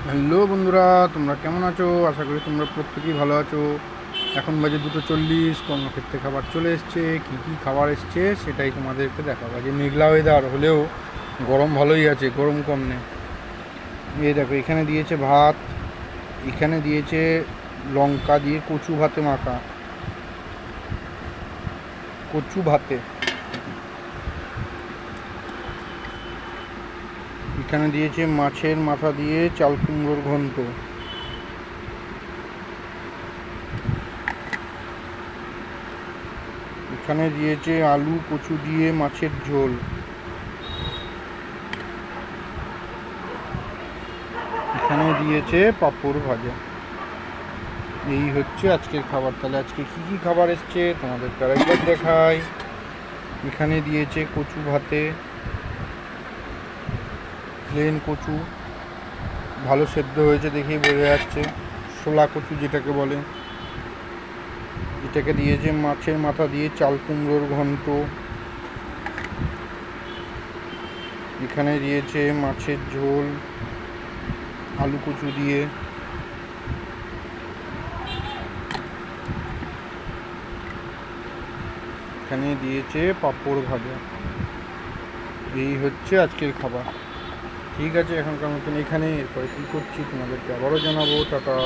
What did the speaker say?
Hello বন্ধুরা, তোমরা কেমন আছো? আশা করি তোমরা প্রত্যেকেই ভালো আছো। এখন বাজে 2:40, কর্মক্ষেত্রে খাবার চলে এসছে। কি কি খাবার এসছে সেটাই তোমাদেরকে দেখাবো। আজকে মেঘলা ওয়েদার হলেও গরম ভালোই আছে, গরম কম নেই। এই দেখো, এখানে দিয়েছে ভাত, এখানে দিয়েছে লঙ্কা দিয়ে কচু ভাতে মাখা, কচু ভাতে। এখানে দিয়েছে মাছের মাথা দিয়ে চাল কুমড়োর ঘন্ট। এখানে দিয়েছে আলু কচু দিয়ে মাছের ঝোল। এখানে দিয়েছে পাঁপড় ভাজা। এই হচ্ছে আজকের খাবার। তাহলে আজকে কি কি খাবার এসছে তোমাদের আরেকবার দেখাই। এখানে দিয়েছে কচু ভাতে, প্লেন কচু, ভালো সেদ্ধ হয়েছে দেখেই বোঝা যাচ্ছে, শোলা কচু যেটাকে বলে। এটাকে দিয়েছে মাছের মাথা দিয়ে চাল কুমড়োর ঘন্ট। এখানে দিয়েছে মাছের ঝোল আলু কচু দিয়ে। এখানে দিয়েছে পাঁপড় ভাজা। এই হচ্ছে আজকের খাবার। ঠিক আছে, এখনকার মতন এখানে। এরপরে কী করছি তোমাদেরকে আবারও জানাবো। টাটা।